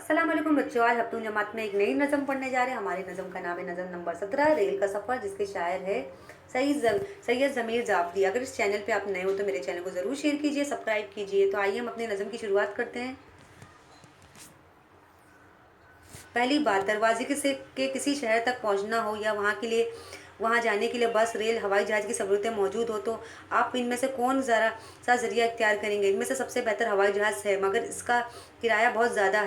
अस्सलाम वालेकुम बच्चों, आज हफ्तून जमात में एक नई नज़म पढ़ने जा रहे हैं। हमारी नज़म का नाम है नज़म नंबर 17 रेल का सफ़र, जिसके शायर है सैयद ज़मीर जाफरी। अगर इस चैनल पे आप नए हो तो मेरे चैनल को ज़रूर शेयर कीजिए, सब्सक्राइब कीजिए। तो आइए हम अपनी नज़म की शुरुआत करते हैं। पहली बात, दरवाजे के किसी शहर तक पहुंचना हो या वहां जाने के लिए बस, रेल, हवाई जहाज़ की सहूलतें मौजूद हो, तो आप इनमें से कौन ज़रा सा ज़रिया इख्तियार करेंगे? इनमें से सबसे बेहतर हवाई जहाज़ है, मगर इसका किराया बहुत ज़्यादा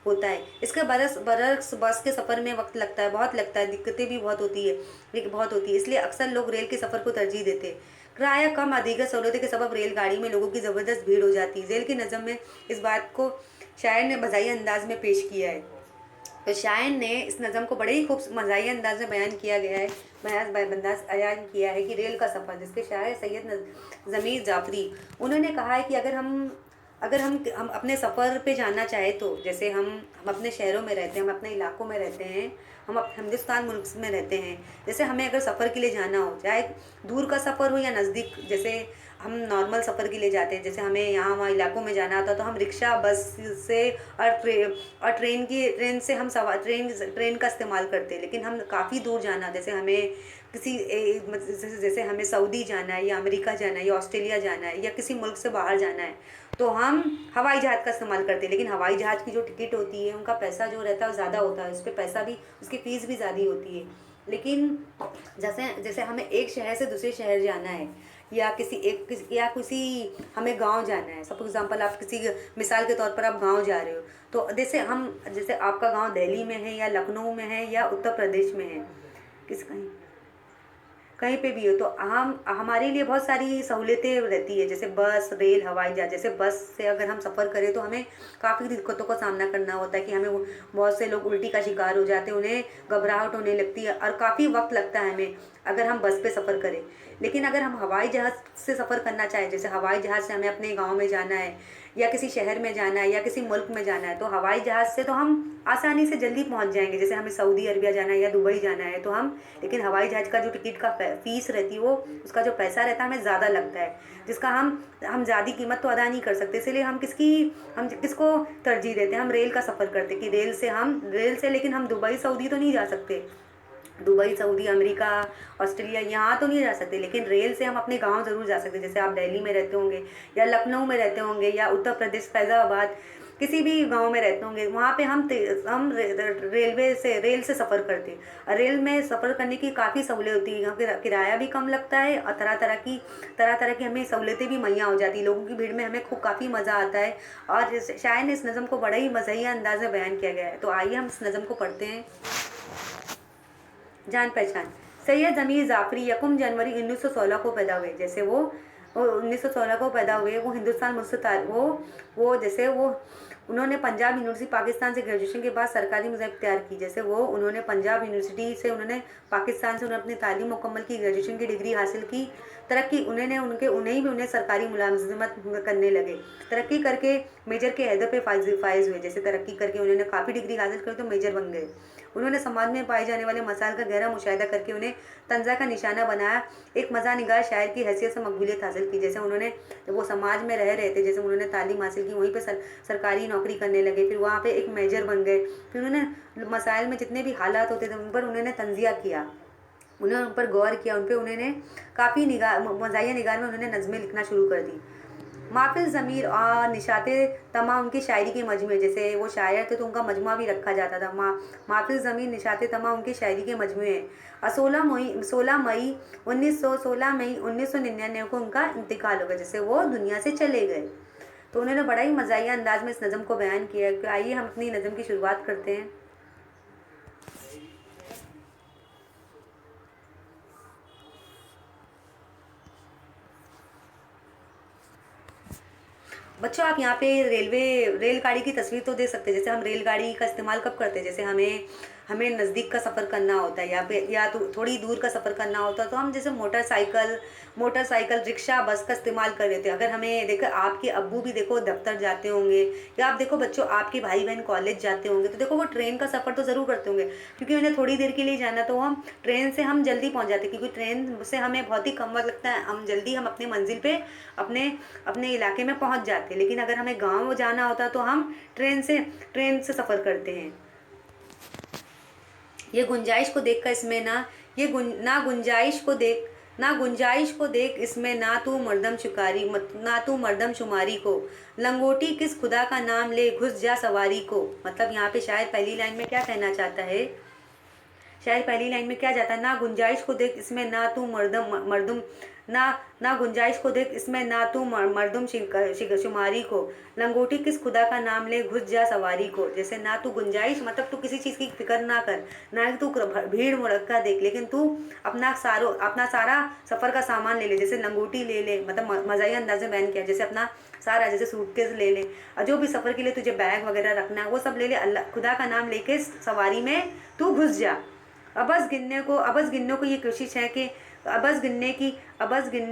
होता है। इसके बरक्स बस के सफ़र में वक्त लगता है, बहुत लगता है, दिक्कतें भी बहुत होती है, इसलिए अक्सर लोग रेल के सफ़र को तरजीह देते हैं। किराया कम और दीगर सहूलतें के सबब रेलगाड़ी में लोगों की ज़बरदस्त भीड़ हो जाती है। रेल की नज़म में इस बात को शायर ने मज़ाहिया अंदाज में पेश किया है। तो शायर ने इस नज़म को बड़े ही खूब मज़ाहिया अंदाज में बयान किया गया है। बयान किया है कि रेल का सफ़र, जिसके शायर सैयद ज़मीर जाफरी। उन्होंने कहा है कि अगर हम अपने सफ़र पे जाना चाहे, तो जैसे हम अपने शहरों में रहते हैं, हम अपने इलाकों में रहते हैं, हम हिंदुस्तान मुल्क में रहते हैं। जैसे हमें अगर सफ़र के लिए जाना हो, चाहे दूर का सफ़र हो या नज़दीक, जैसे हम नॉर्मल सफ़र के लिए जाते हैं, जैसे हमें यहाँ वहाँ इलाकों में जाना होता है, तो हम रिक्शा, बस से और ट्रेन से हम ट्रेन का इस्तेमाल करते हैं। लेकिन हम काफ़ी दूर जाना, जैसे हमें जैसे हमें सऊदी जाना है या अमेरिका जाना है या ऑस्ट्रेलिया जाना है या किसी मुल्क से बाहर जाना है, तो हम हवाई जहाज़ का इस्तेमाल करते हैं। लेकिन हवाई जहाज़ की जो टिकट होती है, उनका पैसा जो रहता है वो ज़्यादा होता है, उस पर पैसा भी, उसकी फ़ीस भी ज़्यादा होती है। लेकिन जैसे जैसे हमें एक शहर से दूसरे शहर जाना है, या किसी हमें गांव जाना है। सपोज एग्जांपल, आप किसी मिसाल के तौर पर आप गांव जा रहे हो, तो जैसे आपका गांव दिल्ली में है या लखनऊ में है या उत्तर प्रदेश में है, कहीं कहीं पे भी हो, तो हमारे लिए बहुत सारी सहूलियतें रहती है, जैसे बस, रेल, हवाई जहाज। जैसे बस से अगर हम सफ़र करें तो हमें काफ़ी दिक्कतों का सामना करना होता है कि बहुत से लोग उल्टी का शिकार हो जाते हैं, उन्हें घबराहट होने लगती है और काफ़ी वक्त लगता है हमें अगर हम बस पे सफ़र करें। लेकिन अगर हम हवाई जहाज़ से सफ़र करना चाहें, जैसे हवाई जहाज़ से हमें अपने गाँव में जाना है या किसी शहर में जाना है या किसी मुल्क में जाना है, तो हवाई जहाज़ से तो हम आसानी से जल्दी पहुंच जाएंगे। जैसे हमें सऊदी अरबिया जाना है या दुबई जाना है, तो हम, लेकिन हवाई जहाज़ का जो टिकट का फीस रहती है, वो उसका जो पैसा रहता है हमें ज़्यादा लगता है, जिसका हम ज़्यादा कीमत तो अदा नहीं कर सकते। इसलिए हम किसको तरजीह देते हैं? हम रेल का सफ़र करते कि रेल से लेकिन हम दुबई सऊदी तो नहीं जा सकते, दुबई, सऊदी, अमेरिका, ऑस्ट्रेलिया, यहाँ तो नहीं जा सकते। लेकिन रेल से हम अपने गांव ज़रूर जा सकते हैं। जैसे आप दिल्ली में रहते होंगे या लखनऊ में रहते होंगे या उत्तर प्रदेश फैज़ाबाद, किसी भी गांव में रहते होंगे, वहाँ पे रेल से सफ़र करते हैं। और रेल में सफ़र करने की काफ़ी सहूलियत होती है, यहाँ पे किराया भी कम लगता है और तरह तरह की हमें सहूलियतें भी मुहैया हो जाती है। लोगों की भीड़ में हमें खूब काफ़ी मज़ा आता है। और शायर ने इस नज़म को बड़ा ही मज़ाहिया अंदाज में बयान किया गया है। तो आइए हम इस नज़म को पढ़ते हैं। जान पहचान। सैयद ज़मीर जाफरी यकम जनवरी 1916 को पैदा हुए। जैसे वो 1916 को पैदा हुए। वो हिंदुस्तान मुल्क से वो जैसे वो उन्होंने पंजाब यूनिवर्सिटी पाकिस्तान से ग्रेजुएशन के बाद सरकारी मज़हब इख्तियार की। जैसे उन्होंने पंजाब यूनिवर्सिटी से पाकिस्तान से उन्होंने अपनी तालीम मुकम्मल की, ग्रेजुएशन की डिग्री हासिल की। तरक्की उन्हें सरकारी मुलाजमत करने लगे। तरक्की करके मेजर के अहदे पे फाइज हुए। जैसे तरक्की करके उन्होंने काफ़ी डिग्री हासिल कर तो मेजर बन गए। उन्होंने समाज में पाए जाने वाले मसाइल का गहरा मुशाहिदा करके उन्हें तंज़ा का निशाना बनाया। एक मज़ा निगार शायर की हैसियत से मकबूलियत हासिल की। जैसे जब वो समाज में रह रहे थे, जैसे उन्होंने तालीम हासिल की, वहीं पे सरकारी नौकरी करने लगे, फिर वहाँ पे एक मेजर बन गए। फिर उन्होंने मसाइल में जितने भी हालात होते थे उन पर उन्होंने तंजिया किया, उन्होंने उन पर गौर किया, उन्होंने काफ़ी मज़ाहिया निगार में उन्होंने नज़में लिखना शुरू कर दी। माफिल ज़मीर और निशात तमा उनकी शायरी के मजमू। जैसे वो शायर थे तो उनका मजमा भी रखा जाता था। माफिल ज़मीर निशात तमा उनकी शायरी के मजमू हैं। और 16 मई 1999 को उनका इंतकाल हो गया। जैसे वो दुनिया से चले गए। तो उन्होंने बड़ा ही मज़ाहिया अंदाज में इस नज़म को बयान किया है। तो आइए हम अपनी नज़म की शुरुआत करते हैं। बच्चों, आप यहाँ पे रेलगाड़ी की तस्वीर तो देख सकते हैं। जैसे हम रेलगाड़ी का इस्तेमाल कब करते हैं? जैसे हमें नज़दीक का सफ़र करना होता है या तो थोड़ी दूर का सफ़र करना होता है, तो हम जैसे मोटरसाइकिल, रिक्शा, बस का इस्तेमाल कर लेते हैं। अगर हमें देखो, आपके अब्बू भी देखो दफ्तर जाते होंगे, या आप देखो बच्चों, आपके भाई बहन कॉलेज जाते होंगे, तो देखो वो ट्रेन का सफ़र तो ज़रूर करते होंगे, क्योंकि उन्हें थोड़ी देर के लिए जाना। तो ट्रेन से हम जल्दी पहुँच जाते हैं, क्योंकि ट्रेन से हमें बहुत ही कम वक्त लगता है। हम अपने मंजिल पे अपने अपने इलाके में पहुंच जाते के। लेकिन अगर हमें गाँव जाना होता तो हम ट्रेन से सफ़र करते हैं। ये गुंजाइश को देखकर इसमें ना ना गुंजाइश को देख इसमें ना तू मर्दम शुमारी ना तू मर्दम शुमारी को, लंगोटी किस खुदा का नाम ले घुस जा सवारी को। मतलब यहाँ पे शायद पहली लाइन में क्या कहना चाहता है, शायद पहली लाइन में क्या जाता है, ना गुंजाइश को देख इसमें ना तू मर्दम ना ना गुंजाइश को देख इसमें ना तू मर्दम शुमारी को, लंगोटी किस खुदा का नाम ले घुस जा सवारी को। जैसे ना तू गुंजाइश मतलब तू किसी चीज़ की फिक्र ना कर, ना तू भीड़ मुड़क्का देख, लेकिन तू अपना सारा सफ़र का सामान ले ले। जैसे लंगोटी ले ले, मतलब मज़ाही अंदाज में बयान किया, जैसे अपना सारा, जैसे सूटकेस ले ले और जो भी सफ़र के लिए तुझे बैग वगैरह रखना है वो सब ले ले। अल्लाह खुदा का नाम लेके सवारी में तू घुस जा। अबस गिनने को ये कोशिश है कि अबस गिनने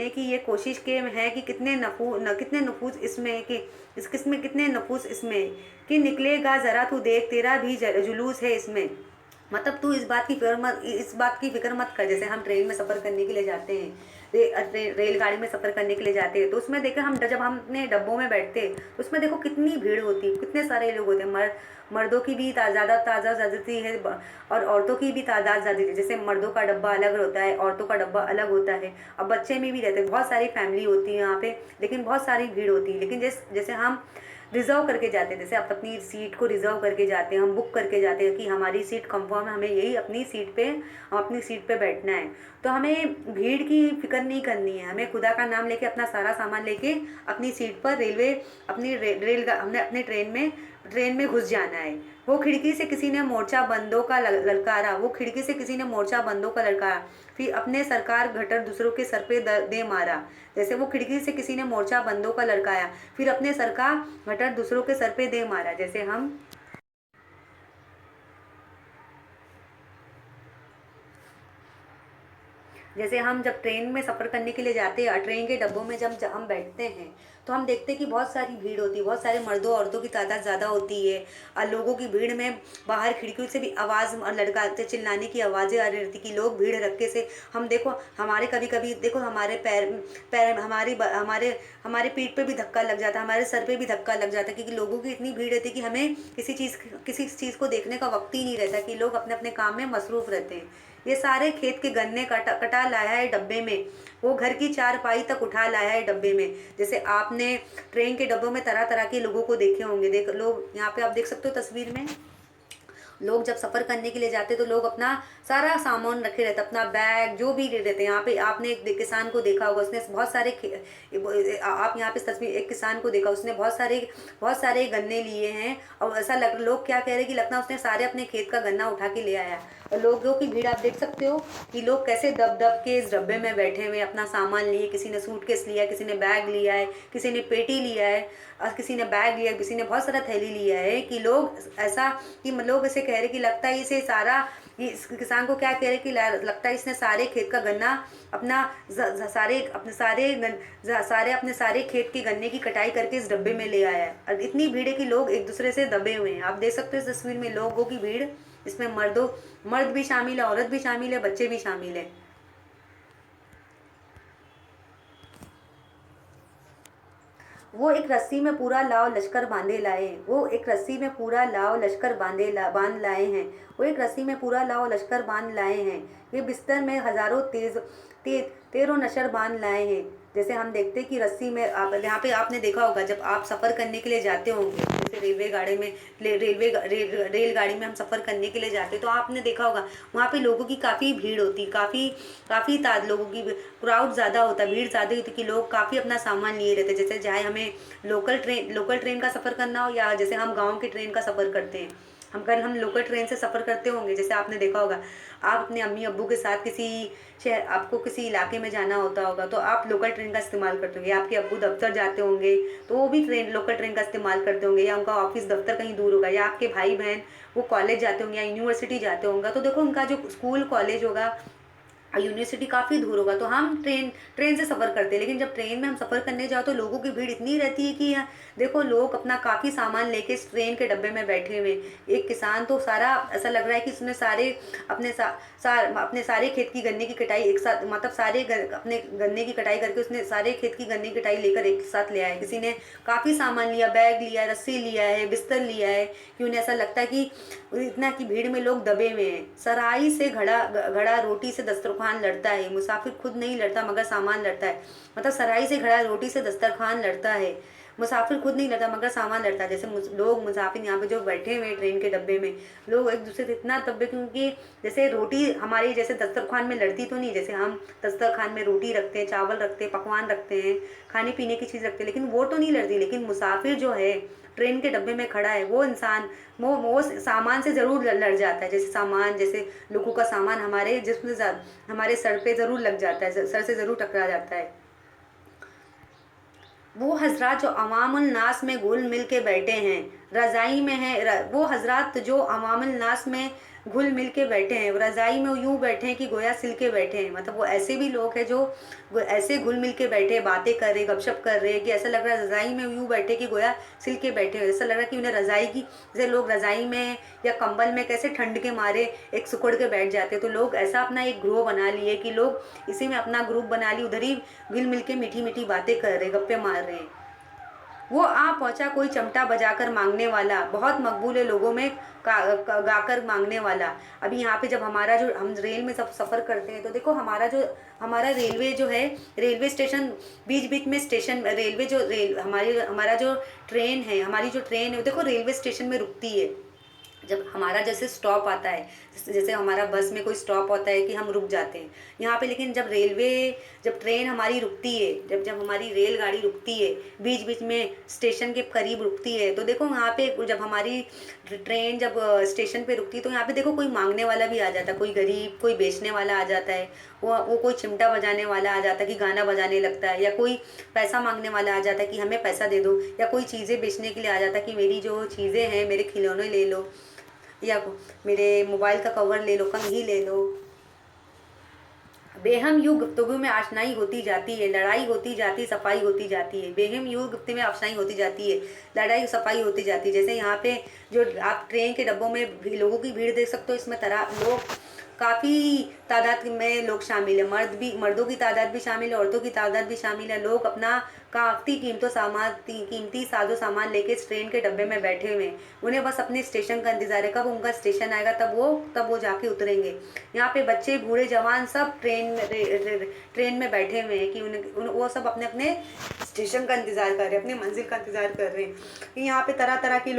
की ये कोशिश के है कि कितने नफूस इसमें कितने नफूस इसमें कि निकलेगा ज़रा तू देख तेरा भी जुलूस है इसमें। मतलब तू इस बात की फिक्र मत कर। जैसे हम ट्रेन में सफ़र करने के लिए जाते हैं, रेलगाड़ी में सफ़र करने के लिए जाते हैं, तो उसमें देखो जब हम अपने डब्बों में बैठते हैं तो उसमें देखो कितनी भीड़ होती है, कितने सारे लोग होते हैं। मर्दों की भी तादाद ज़्यादा है और औरतों की भी तादाद ज़्यादा है। जैसे मर्दों का डब्बा अलग होता है, औरतों का डब्बा अलग होता है। अब बच्चे में भी रहते हैं, बहुत सारी फैमिली होती है यहाँ पे, लेकिन बहुत सारी भीड़ होती है। लेकिन जैसे हम रिज़र्व करके जाते हैं, जैसे आप अपनी सीट को रिज़र्व करके जाते हैं, हम बुक करके जाते हैं कि हमारी सीट कंफर्म है, हमें यही अपनी सीट पे बैठना है। तो हमें भीड़ की फिक्र नहीं करनी है, हमें खुदा का नाम लेके अपना सारा सामान लेके अपनी सीट पर हमने अपने ट्रेन में घुस जाना है। वो खिड़की से किसी ने मोर्चा बंदों का ललकारा, फिर अपने सरकार घटर दूसरों के सर पे दे मारा। जैसे वो खिड़की से किसी ने मोर्चा बंदों का ललकाया, फिर अपने सर का घटर दूसरों के सर पे दे मारा। जैसे हम जब ट्रेन में सफ़र करने के लिए जाते हैं, ट्रेन के डब्बों में जब हम बैठते हैं तो हम देखते हैं कि बहुत सारी भीड़ होती है, बहुत सारे मर्दों औरतों की तादाद ज़्यादा होती है और लोगों की भीड़ में बाहर खिड़कियों से भी आवाज़ और लड़काते चिल्लाने की आवाज़ें आ रही रहती कि लोग भीड़ रखे से हम देखो हमारे कभी कभी देखो हमारे पैर हमारे पीठ पे भी धक्का लग जाता है, हमारे सर पे भी धक्का लग जाता है, क्योंकि लोगों की इतनी भीड़ रहती है कि हमें किसी चीज़ को देखने का वक्त ही नहीं रहता, कि लोग अपने अपने काम में मसरूफ़ रहते हैं। ये सारे खेत के गन्ने कटा लाया है डब्बे में, वो घर की चारपाई तक उठा लाया है डब्बे में। जैसे आपने ट्रेन के डब्बों में तरह तरह के लोगों को देखे होंगे, लोग यहाँ पे आप देख सकते हो तस्वीर में, लोग जब सफ़र करने के लिए जाते तो लोग अपना सारा सामान रखे रहते, अपना बैग जो भी ले रहते हैं। यहाँ पे आपने एक किसान को देखा होगा, उसने बहुत सारे आप यहाँ पे तस्वीर एक किसान को देखा, उसने बहुत सारे गन्ने लिए हैं और ऐसा लोग क्या कह रहे हैं कि लगता है उसने सारे अपने खेत का गन्ना उठा के ले आया। और लोगों की भीड़ आप देख सकते हो कि लोग कैसे दब के इस डब्बे में बैठे हुए अपना सामान लिए, किसी ने सूटकेस लिया है, किसी ने बैग लिया है, किसी ने पेटी लिया है और किसी ने बैग लिया है, किसी ने बहुत सारा थैली लिया है। कि लोग ऐसे कह रहे कि लगता है इसे सारा, इस किसान को क्या कह रहे कि लगता है इसने सारे खेत का गन्ना अपना अपने सारे खेत के गन्ने की कटाई करके इस डब्बे में ले आया है। और इतनी भीड़ है कि लोग एक दूसरे से दबे हुए हैं। आप देख सकते हो इस तस्वीर में लोगों की भीड़, इसमें मर्द भी शामिल है, औरत भी शामिल है, बच्चे भी शामिल है। वो एक रस्सी में पूरा लाव लश्कर बांधे लाए हैं, वो एक रस्सी में पूरा लाव लश्कर बांध लाए हैं, वो एक रस्सी में पूरा लाव लश्कर बांध लाए हैं, ये बिस्तर में हजारों तेरों नशर बांध लाए हैं। जैसे हम देखते हैं कि रस्सी में यहाँ पे आपने देखा होगा जब आप सफ़र करने के लिए जाते होंगे, जैसे रेलगाड़ी में हम सफ़र करने के लिए जाते तो आपने देखा होगा वहाँ पे लोगों की काफ़ी भीड़ होती, काफ़ी लोगों की क्राउड ज़्यादा होता, भीड़ ज़्यादा होती कि लोग काफ़ी अपना सामान लिए रहते। जैसे चाहे हमें लोकल ट्रेन का सफ़र करना हो या जैसे हम गाँव की ट्रेन का सफ़र करते हैं, हम लोकल ट्रेन से सफ़र करते होंगे। जैसे आपने देखा होगा आप अपने अम्मी अब्बू के साथ आपको किसी इलाके में जाना होता होगा तो आप लोकल ट्रेन का इस्तेमाल करते होंगे, आपके अब्बू दफ्तर जाते होंगे तो वो भी लोकल ट्रेन का इस्तेमाल करते होंगे, या उनका ऑफिस दफ्तर कहीं दूर होगा, या आपके भाई बहन वो कॉलेज जाते होंगे या यूनिवर्सिटी जाते होंगे, तो देखो उनका जो स्कूल कॉलेज होगा यूनिवर्सिटी काफ़ी दूर होगा, तो हम ट्रेन से सफ़र करते हैं। लेकिन जब ट्रेन में हम सफ़र करने जाओ तो लोगों की भीड़ इतनी रहती है कि देखो लोग अपना काफ़ी सामान लेके इस ट्रेन के डब्बे में बैठे हुए हैं। एक किसान तो सारा ऐसा लग रहा है कि उसने सारे अपने अपने सारे खेत की गन्ने की कटाई एक साथ, मतलब अपने गन्ने की कटाई करके उसने सारे खेत की गन्ने की कटाई लेकर एक साथ ले आया है। किसी ने काफ़ी सामान लिया, बैग लिया, रस्सी लिया है, बिस्तर लिया है, कि उन्हें ऐसा लगता है कि इतना की भीड़ में लोग दबे हुए हैं। सराई से घड़ा घड़ा रोटी से दस्तरखान लड़ता है, मुसाफिर खुद नहीं लड़ता मगर सामान लड़ता है। मतलब सराई से घड़ा रोटी से दस्तरखान लड़ता है, मुसाफिर खुद नहीं लड़ता मगर सामान लड़ता है। जैसे लोग मुसाफिर यहाँ पे जो बैठे हुए हैं ट्रेन के डब्बे में, लोग एक दूसरे से इतना दबे, क्योंकि जैसे रोटी हमारी जैसे दस्तरखान में लड़ती तो नहीं, जैसे हम दस्तरखान में रोटी रखते हैं, चावल रखते हैं, पकवान रखते हैं, खाने पीने की चीज़ रखते हैं, लेकिन वो तो नहीं लड़ती। लेकिन मुसाफिर जो है ट्रेन के डब्बे में खड़ा है, वो इंसान वो सामान से ज़रूर लड़ जाता है। जैसे सामान, जैसे लोगों का सामान हमारे जिसमें हमारे सर पे ज़रूर लग जाता है, सर से ज़रूर टकरा जाता है। वो हजरात जो अवामुल नास में घुल मिल के बैठे हैं, रज़ाई में है वो हजरात जो अवामुल नास में घुल मिल के बैठे हैं, वो रज़ाई में यूँ बैठे हैं कि गोया सिल के बैठे हैं। मतलब वो ऐसे भी लोग हैं जो वो ऐसे घुल मिल के बैठे हैं, बातें कर रहे हैं, गपशप कर रहे हैं, कि ऐसा लग रहा है रज़ाई में यूँ बैठे कि गोया सिल के बैठे हैं। ऐसा लग रहा है कि उन्हें रज़ाई की, जैसे लोग रज़ाई में या कंबल में कैसे ठंड के मारे एक सिकुड़ के बैठ जाते हैं, तो लोग ऐसा अपना एक ग्रोह बना लिए कि लोग इसी में अपना ग्रुप बना ली, उधर ही मिल मिल के मीठी मीठी बातें कर रहे, गप्पे मार रहे हैं। वो आ पहुंचा कोई चमटा बजाकर मांगने वाला, बहुत मकबूल है लोगों में गाकर मांगने वाला। अभी यहाँ पे जब हमारा जो हम रेल में सब सफ़र करते हैं तो देखो हमारा रेलवे जो है, रेलवे स्टेशन बीच बीच में स्टेशन, रेलवे जो रेल हमारी हमारा जो ट्रेन है, हमारी जो ट्रेन है देखो रेलवे स्टेशन में रुकती है। जब हमारा जैसे स्टॉप आता है, जैसे हमारा बस में कोई स्टॉप होता है कि हम रुक जाते हैं यहाँ पे, लेकिन जब ट्रेन हमारी रुकती है, जब जब हमारी रेलगाड़ी रुकती है, बीच बीच में स्टेशन के करीब रुकती है, तो देखो यहाँ पे जब हमारी ट्रेन जब स्टेशन पे रुकती है तो यहाँ पे देखो कोई मांगने वाला भी आ जाता है, कोई गरीब, कोई बेचने वाला आ जाता है, वो कोई चिमटा बजाने वाला आ जाता है कि गाना बजाने लगता है, या कोई पैसा मांगने वाला आ जाता है कि हमें पैसा दे दो, या कोई चीज़ें बेचने के लिए आ जाता है कि मेरी जो चीज़ें हैं, मेरे खिलौने ले लो, या मेरे मोबाइल का कवर ले लो, कंघी ले लो। बेहम यूं गुफ्तगू में आशनाई होती जाती है, लड़ाई होती जाती, सफाई होती जाती है। बेहम यूं गुफ्तगू में आशनाई होती जाती है, लड़ाई सफाई होती जाती है। जैसे यहाँ पे जो आप ट्रेन के डब्बों में भी लोगों की भीड़ देख सकते हो, इसमें तरह लोग काफ़ी तादाद में लोग शामिल है, मर्दों की तादाद भी शामिल है, औरतों की तादाद भी शामिल है। लोग अपना काफ़ी कीमती साजो सामान लेके इस ट्रेन के डब्बे में बैठे हुए हैं। उन्हें बस अपने स्टेशन का इंतज़ार है, कब उनका स्टेशन आएगा तब वो जाके उतरेंगे। यहाँ पे बच्चे, बूढ़े, जवान सब ट्रेन में बैठे हुए हैं कि वो सब अपने अपने स्टेशन का इंतज़ार कर रहे हैं, अपनी मंजिल का इंतज़ार कर रहे हैं। यहाँ पे तरह तरह के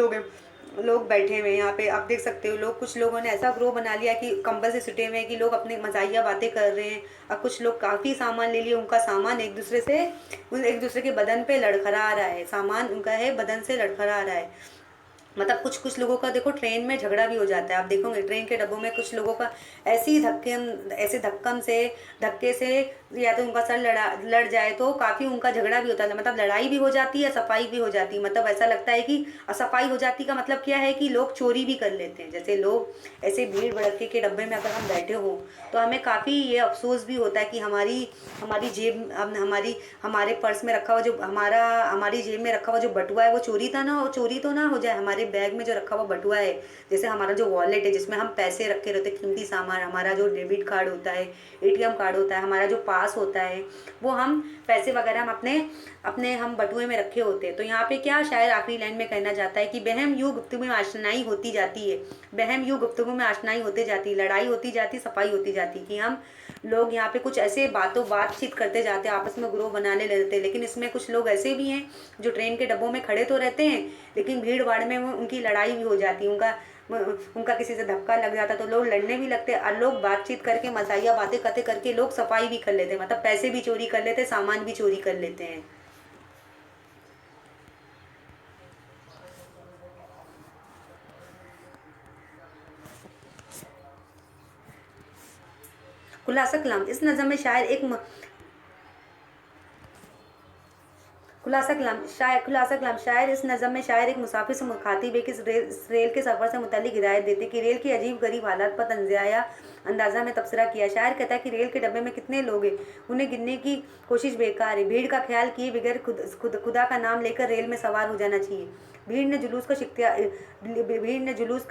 लोग बैठे हुए हैं। यहाँ पे आप देख सकते हो, कुछ लोगों ने ऐसा ग्रोह बना लिया कि कंबल से सुटे हुए हैं कि लोग अपनी मज़ाहिया बातें कर रहे हैं, और कुछ लोग काफ़ी सामान ले लिए, उनका सामान एक दूसरे के बदन पे लड़खड़ा रहा है, सामान उनका है बदन से लड़खड़ा रहा है। मतलब कुछ लोगों का देखो ट्रेन में झगड़ा भी हो जाता है, आप देखोगे ट्रेन के डब्बों में कुछ लोगों का ऐसे धक्के से या तो उनका सर लड़ जाए तो काफ़ी उनका झगड़ा भी होता है। मतलब लड़ाई भी हो जाती है, सफाई भी हो जाती है। मतलब ऐसा लगता है कि सफाई हो जाती का मतलब क्या है कि लोग चोरी भी कर लेते हैं। जैसे लोग ऐसे भीड़ भड़के के डब्बे में अगर हम बैठे हो तो हमें काफ़ी ये अफसोस भी होता है कि हमारी जेब, हमारे पर्स में रखा हुआ जो हमारी जेब में रखा हुआ जो बटुआ है वो चोरी तो ना हो जाए। हमारे बैग में जो रखा हुआ बटुआ है, जैसे हमारा जो वॉलेट है जिसमें हम पैसे रखे रहते हैं, कीमती सामान, हमारा जो डेबिट कार्ड होता है, एटीएम कार्ड होता है, हमारा जो पास होता है, वो हम पैसे वगैरह हम अपने हम बटुए में रखे होते हैं। तो यहाँ पे क्या शायर आखिरी लाइन में कहना चाहता है कि बहम यूँ गुफ्तगू में आशनाई होती जाती है, बहम यूँ गुफ्तगू में आशनाई होती जाती, लड़ाई होती जाती, सफाई होती जाती, कि हम लोग यहाँ पे कुछ ऐसे बातचीत करते जाते हैं, आपस में ग्रोह बनाने लेते हैं। लेकिन इसमें कुछ लोग ऐसे भी हैं जो ट्रेन के डब्बों में खड़े तो रहते हैं, लेकिन भीड़ भाड़ में उनकी लड़ाई भी हो जाती है, उनका किसी से धक्का लग जाता है तो लोग लड़ने भी लगते हैं, और लोग बातचीत करके मजाहिया बातें करते करके लोग सफाई भी कर लेते हैं, मतलब पैसे भी चोरी कर लेते हैं, सामान भी चोरी कर लेते हैं। खुलासा कलाम, इस नज़म में शायर एक खुलासा कलाम शायर इस नज़म में शायर एक मुसाफिर से मुखातिब है कि इस रेल के सफ़र से मुतालिक हिदायत देते कि रेल की अजीब गरीब हालात पर तंज़िया अंदाज़ा में तबसरा किया। शायर कहता है कि रेल के डब्बे में कितने लोग हैं, उन्हें गिनने की कोशिश बेकार है। भीड़ का ख्याल किए बगैर खुदा का नाम लेकर रेल में सवार हो जाना चाहिए। भीड़ ने जुलूस का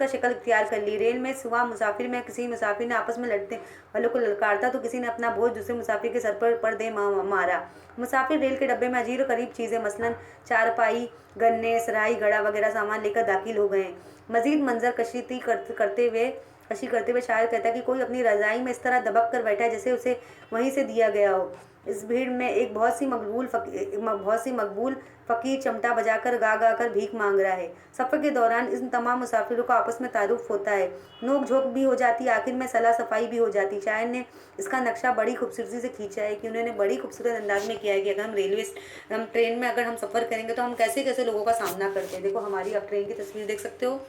शक्ल इख्तियार कर ली। रेल में सुबह मुसाफिर में किसी मुसाफिर ने आपस में लड़ते वालों को ललकारता तो किसी ने अपना बोझ दूसरे मुसाफिर के सर पर दे मारा। मुसाफिर रेल के डब्बे में अजीब करीब चीज़ें मसलन चारपाई, गन्ने, सराई, घड़ा वगैरह सामान लेकर दाखिल हो गए। मजीद मंजर कशी करते हुए शायर कहता है कि कोई अपनी रज़ाई में इस तरह दबक कर बैठा है जैसे उसे वहीं से दिया गया हो। इस भीड़ में एक बहुत सी मकबूल फ़कीर चमटा बजाकर गा गा कर भीख मांग रहा है। सफ़र के दौरान इन तमाम मुसाफिरों का आपस में तारुफ होता है, नोक झोंक भी हो जाती है, आखिर में सलाह सफ़ाई भी हो जाती। शायर ने इसका नक्शा बड़ी खूबसूरती से खींचा है कि उन्होंने बड़ी खूबसूरत अंदाज में किया है कि अगर हम ट्रेन में अगर हम सफ़र करेंगे तो हम कैसे कैसे लोगों का सामना करते हैं। देखो हमारी आप ट्रेन की तस्वीर देख सकते हो,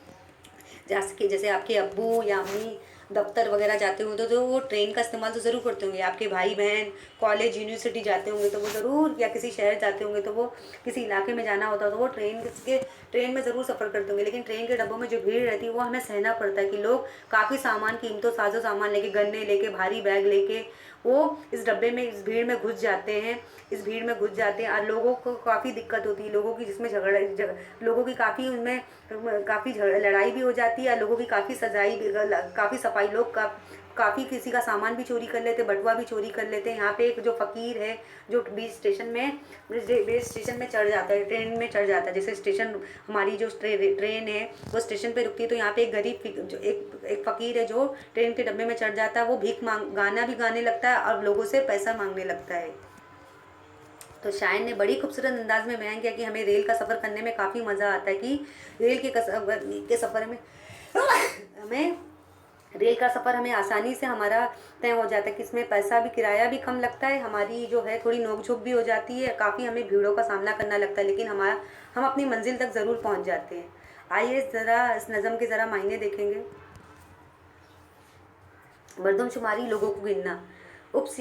जैसे आपके अब्बू या अम्मी दफ्तर वगैरह जाते होंगे तो वो ट्रेन का इस्तेमाल तो ज़रूर करते होंगे। आपके भाई बहन कॉलेज यूनिवर्सिटी जाते होंगे तो वो ज़रूर, या किसी शहर जाते होंगे तो वो किसी इलाके में जाना होता है तो वो ट्रेन में ज़रूर सफ़र करते होंगे। लेकिन ट्रेन के डब्बों में जो भीड़ रहती है वो हमें सहना पड़ता है कि लोग काफ़ी सामान, कीमतों साजो सामान लेके, गन्ने लेके, भारी बैग लेके वो इस डब्बे में, इस भीड़ में घुस जाते हैं और लोगों को काफ़ी दिक्कत होती है। लोगों की जिसमें लोगों की काफ़ी उनमें काफ़ी लड़ाई भी हो जाती है, लोगों की काफ़ी काफ़ी सफाई, लोग काफ़ी किसी का सामान भी चोरी कर लेते, बटुआ भी चोरी कर लेते हैं। यहाँ पे एक जो फ़कीर है जो बीच स्टेशन में चढ़ जाता है, ट्रेन में चढ़ जाता है। जैसे स्टेशन, हमारी जो ट्रेन है वो स्टेशन पे रुकती है तो यहाँ पे एक गरीब जो एक फ़कीर है जो ट्रेन के डब्बे में चढ़ जाता है। वो गाना भी गाने लगता है और लोगों से पैसा मांगने लगता है। तो शायर ने बड़ी खूबसूरत अंदाज में बयान किया कि हमें रेल का सफ़र करने में काफ़ी मज़ा आता है, कि रेल के सफ़र में रेल का सफ़र हमें आसानी से हमारा तय हो जाता है कि इसमें पैसा भी, किराया भी कम लगता है, हमारी जो है थोड़ी नोक झोंक भी हो जाती है, काफ़ी हमें भीड़ों का सामना करना लगता है, लेकिन हम अपनी मंजिल तक ज़रूर पहुंच जाते हैं। आइए ज़रा इस नज़म के ज़रा मायने देखेंगे। मरदमशुमारी, लोगों को गिनना। अप्स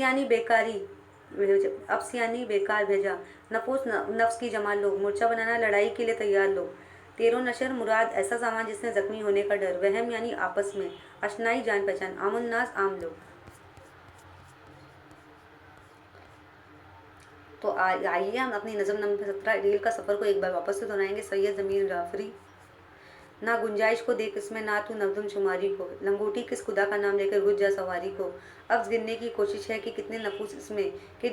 यानी बेकार भेजा, नफ्स की जमा लोग, मोर्चा बनाना, लड़ाई के लिए तैयार लोग। तेरो नशर मुराद ऐसा सामान जिसने जख्मी होने का डर। वहम यानी आपस में, अशनाई जान पहचान, आमुन नास आम लोग। तो आइए हम अपनी नज़म नंबर 17 रेल का सफ़र को एक बार वापस से दोहराएंगे। सैयद ज़मीन जाफरी। ना गुंजाइश को देख इसमें, ना तू नवदम शुमारी को, लंगोटी किस खुदा का नाम लेकर गुज जा सवारी को। अब गिनने की कोशिश है कि कितने नफूस इसमें, कि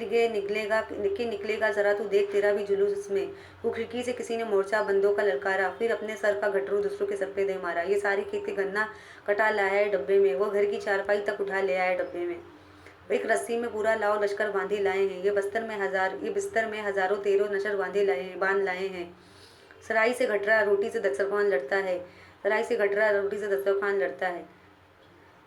निकलेगा ज़रा तू देख तेरा भी जुलूस इसमें। वो खिड़की से किसी ने मोर्चा बंदों का ललकारा, फिर अपने सर का गटरू दूसरों के सर पे दे मारा। ये सारी खेती गन्ना कटा लाया है डब्बे में, वो घर की चारपाई तक उठा ले आया डब्बे में। एक रस्सी में पूरा लाओ लश्कर बांधे लाए हैं, ये बिस्तर में हज़ारों तेरों नशर बांध लाए हैं। सराई से घटरा रोटी से दस्तरखान लड़ता है।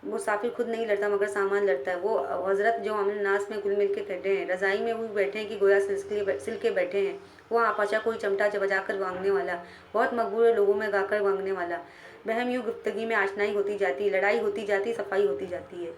मुसाफिर खुद नहीं लड़ता मगर सामान लड़ता है। वो हजरत जो अमन नास में घुल मिल के बैठे हैं, रज़ाई में वो बैठे हैं कि गोया सिल के बैठे हैं। वो आपचा कोई चमटा बजाकर मांगने वाला, बहुत मकबूल है लोगों में गाकर मांगने वाला। बहम यूँ गुफ्तगी में आशनाई होती जाती, लड़ाई होती जाती, सफाई होती जाती है।